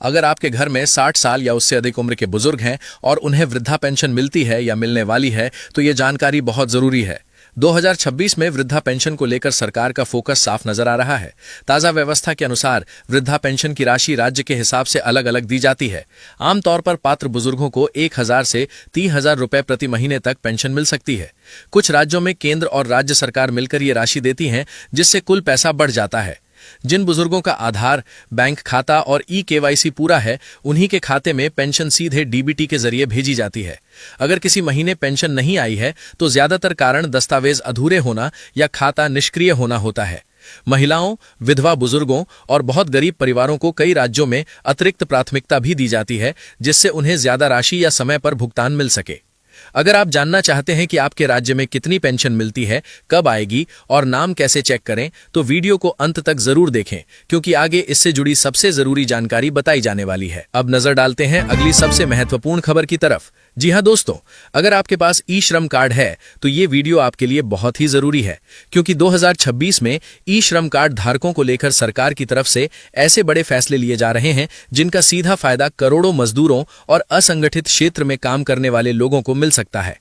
अगर आपके घर में 60 साल या उससे अधिक उम्र के बुजुर्ग हैं और उन्हें वृद्धा पेंशन मिलती है या मिलने वाली है तो ये जानकारी बहुत जरूरी है। 2026 में वृद्धा पेंशन को लेकर सरकार का फोकस साफ नजर आ रहा है। ताजा व्यवस्था के अनुसार वृद्धा पेंशन की राशि राज्य के हिसाब से अलग अलग दी जाती है। आमतौर पर पात्र बुजुर्गों को 1000 से 30,000 रुपए प्रति महीने तक पेंशन मिल सकती है। कुछ राज्यों में केंद्र और राज्य सरकार मिलकर ये राशि देती हैं, जिससे कुल पैसा बढ़ जाता है। जिन बुजुर्गों का आधार, बैंक खाता और KYC पूरा है, उन्हीं के खाते में पेंशन सीधे DBT के जरिए भेजी जाती है। अगर किसी महीने पेंशन नहीं आई है तो ज्यादातर कारण दस्तावेज अधूरे होना या खाता निष्क्रिय होना होता है। महिलाओं, विधवा बुजुर्गों और बहुत गरीब परिवारों को कई राज्यों में अतिरिक्त प्राथमिकता भी दी जाती है, जिससे उन्हें ज्यादा राशि या समय पर भुगतान मिल सके। अगर आप जानना चाहते हैं कि आपके राज्य में कितनी पेंशन मिलती है, कब आएगी और नाम कैसे चेक करें, तो वीडियो को अंत तक जरूर देखें, क्योंकि आगे इससे जुड़ी सबसे जरूरी जानकारी बताई जाने वाली है। अब नजर डालते हैं अगली सबसे महत्वपूर्ण खबर की तरफ। जी हाँ दोस्तों, अगर आपके पास ई-श्रम कार्ड है तो ये वीडियो आपके लिए बहुत ही जरूरी है, क्योंकि 2026 में ई-श्रम कार्ड धारकों को लेकर सरकार की तरफ से ऐसे बड़े फैसले लिए जा रहे हैं जिनका सीधा फायदा करोड़ों मजदूरों और असंगठित क्षेत्र में काम करने वाले लोगों को मिल सकता है।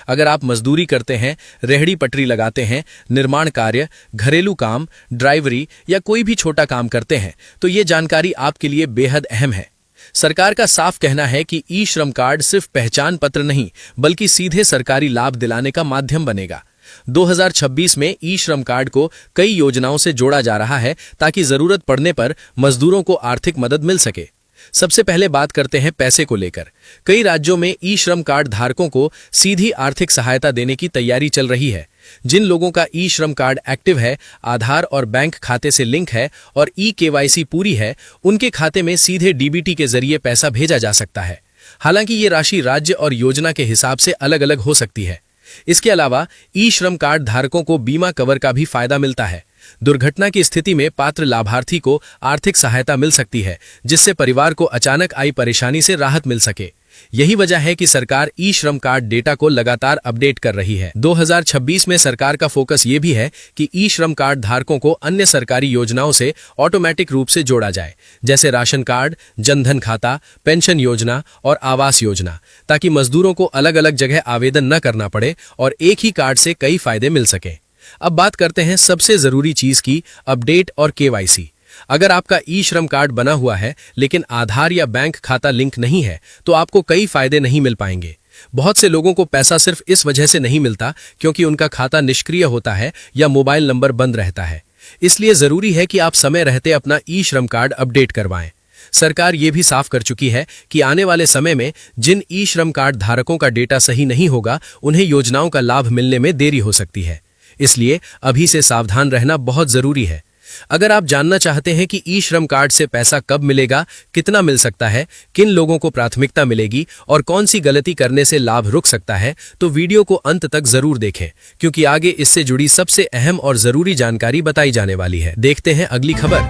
अगर आप मजदूरी करते हैं, रेहड़ी पटरी लगाते हैं, निर्माण कार्य, घरेलू काम, ड्राइवरी या कोई भी छोटा काम करते हैं तो ये जानकारी आपके लिए बेहद अहम है। सरकार का साफ कहना है कि ई-श्रम कार्ड सिर्फ पहचान पत्र नहीं, बल्कि सीधे सरकारी लाभ दिलाने का माध्यम बनेगा। 2026 में ई-श्रम कार्ड को कई योजनाओं से जोड़ा जा रहा है ताकि जरूरत पड़ने पर मजदूरों को आर्थिक मदद मिल सके। सबसे पहले बात करते हैं पैसे को लेकर। कई राज्यों में ई-श्रम कार्ड धारकों को सीधी आर्थिक सहायता देने की तैयारी चल रही है। जिन लोगों का ई-श्रम कार्ड एक्टिव है, आधार और बैंक खाते से लिंक है और KYC पूरी है, उनके खाते में सीधे DBT के जरिए पैसा भेजा जा सकता है। हालांकि ये राशि राज्य और योजना के हिसाब से अलग अलग हो सकती है। इसके अलावा ई-श्रम कार्ड धारकों को बीमा कवर का भी फायदा मिलता है। दुर्घटना की स्थिति में पात्र लाभार्थी को आर्थिक सहायता मिल सकती है, जिससे परिवार को अचानक आई परेशानी से राहत मिल सके। यही वजह है कि सरकार ई-श्रम कार्ड डेटा को लगातार अपडेट कर रही है। 2026 में सरकार का फोकस ये भी है कि ई-श्रम कार्ड धारकों को अन्य सरकारी योजनाओं से ऑटोमेटिक रूप से जोड़ा जाए, जैसे राशन कार्ड, जनधन खाता, पेंशन योजना और आवास योजना, ताकि मजदूरों को अलग अलग जगह आवेदन न करना पड़े और एक ही कार्ड से कई फायदे मिल सके। अब बात करते हैं सबसे जरूरी चीज की, अपडेट और KYC। अगर आपका ई-श्रम कार्ड बना हुआ है लेकिन आधार या बैंक खाता लिंक नहीं है तो आपको कई फायदे नहीं मिल पाएंगे। बहुत से लोगों को पैसा सिर्फ इस वजह से नहीं मिलता क्योंकि उनका खाता निष्क्रिय होता है या मोबाइल नंबर बंद रहता है। इसलिए जरूरी है कि आप समय रहते अपना ई-श्रम कार्ड अपडेट करवाएं। सरकार ये भी साफ कर चुकी है कि आने वाले समय में जिन ई-श्रम कार्ड धारकों का डेटा सही नहीं होगा, उन्हें योजनाओं का लाभ मिलने में देरी हो सकती है। इसलिए अभी से सावधान रहना बहुत जरूरी है। अगर आप जानना चाहते हैं कि ई-श्रम कार्ड से पैसा कब मिलेगा, कितना मिल सकता है, किन लोगों को प्राथमिकता मिलेगी और कौन सी गलती करने से लाभ रुक सकता है, तो वीडियो को अंत तक जरूर देखें, क्योंकि आगे इससे जुड़ी सबसे अहम और जरूरी जानकारी बताई जाने वाली है। देखते हैं अगली खबर।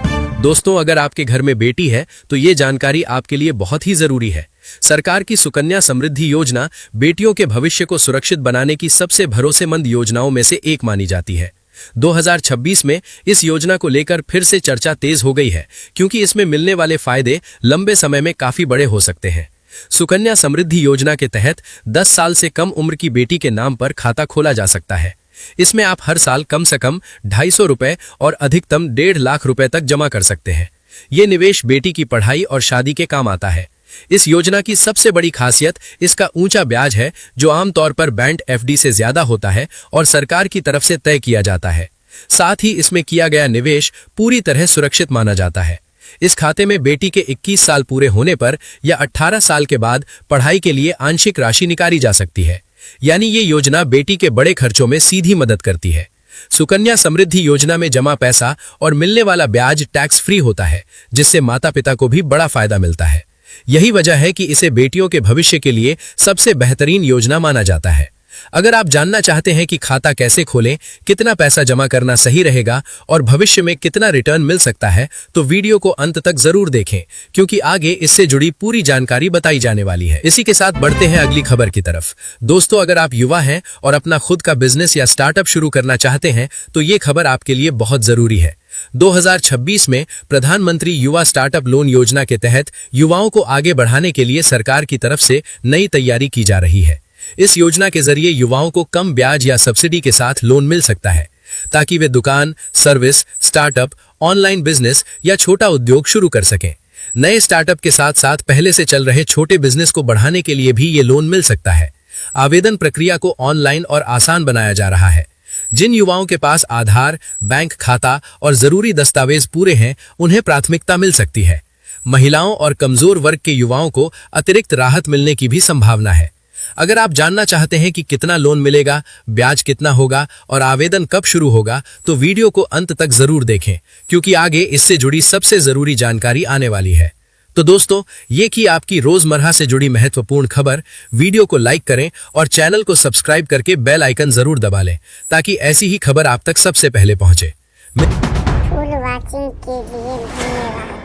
दोस्तों, अगर आपके घर में बेटी है तो ये जानकारी आपके लिए बहुत ही जरूरी है। सरकार की सुकन्या समृद्धि योजना बेटियों के भविष्य को सुरक्षित बनाने की सबसे भरोसेमंद योजनाओं में से एक मानी जाती है। 2026 में इस योजना को लेकर फिर से चर्चा तेज हो गई है, क्योंकि इसमें मिलने वाले फायदे लंबे समय में काफी बड़े हो सकते हैं। सुकन्या समृद्धि योजना के तहत 10 साल से कम उम्र की बेटी के नाम पर खाता खोला जा सकता है। इसमें आप हर साल कम से कम 250 रुपए और अधिकतम 1.5 लाख रुपए तक जमा कर सकते हैं। ये निवेश बेटी की पढ़ाई और शादी के काम आता है। इस योजना की सबसे बड़ी खासियत इसका ऊंचा ब्याज है, जो आमतौर पर बैंक FD से ज्यादा होता है और सरकार की तरफ से तय किया जाता है। साथ ही इसमें किया गया निवेश पूरी तरह सुरक्षित माना जाता है। इस खाते में बेटी के 21 साल पूरे होने पर या 18 साल के बाद पढ़ाई के लिए आंशिक राशि निकाली जा सकती है। यानी ये योजना बेटी के बड़े खर्चों में सीधी मदद करती है। सुकन्या समृद्धि योजना में जमा पैसा और मिलने वाला ब्याज टैक्स फ्री होता है, जिससे माता पिता को भी बड़ा फायदा मिलता है। यही वजह है कि इसे बेटियों के भविष्य के लिए सबसे बेहतरीन योजना माना जाता है। अगर आप जानना चाहते हैं कि खाता कैसे खोलें, कितना पैसा जमा करना सही रहेगा और भविष्य में कितना रिटर्न मिल सकता है, तो वीडियो को अंत तक जरूर देखें, क्योंकि आगे इससे जुड़ी पूरी जानकारी बताई जाने वाली है। इसी के साथ बढ़ते हैं अगली खबर की तरफ। दोस्तों, अगर आप युवा हैं और अपना खुद का बिजनेस या स्टार्टअप शुरू करना चाहते हैं तो ये खबर आपके लिए बहुत जरूरी है। 2026 में प्रधानमंत्री युवा स्टार्टअप लोन योजना के तहत युवाओं को आगे बढ़ाने के लिए सरकार की तरफ से नई तैयारी की जा रही है। इस योजना के जरिए युवाओं को कम ब्याज या सब्सिडी के साथ लोन मिल सकता है, ताकि वे दुकान, सर्विस, स्टार्टअप, ऑनलाइन बिजनेस या छोटा उद्योग शुरू कर सकें। नए स्टार्टअप के साथ साथ पहले से चल रहे छोटे बिजनेस को बढ़ाने के लिए भी ये लोन मिल सकता है। आवेदन प्रक्रिया को ऑनलाइन और आसान बनाया जा रहा है। जिन युवाओं के पास आधार, बैंक खाता और जरूरी दस्तावेज पूरे हैं, उन्हें प्राथमिकता मिल सकती है। महिलाओं और कमजोर वर्ग के युवाओं को अतिरिक्त राहत मिलने की भी संभावना है। अगर आप जानना चाहते हैं कि कितना लोन मिलेगा, ब्याज कितना होगा और आवेदन कब शुरू होगा, तो वीडियो को अंत तक जरूर देखें, क्योंकि आगे इससे जुड़ी सबसे जरूरी जानकारी आने वाली है। तो दोस्तों, ये की आपकी रोजमर्रा से जुड़ी महत्वपूर्ण खबर। वीडियो को लाइक करें और चैनल को सब्सक्राइब करके बेल आइकन जरूर दबा लें, ताकि ऐसी ही खबर आप तक सबसे पहले पहुंचे। फुल वॉचिंग के लिए धन्यवाद।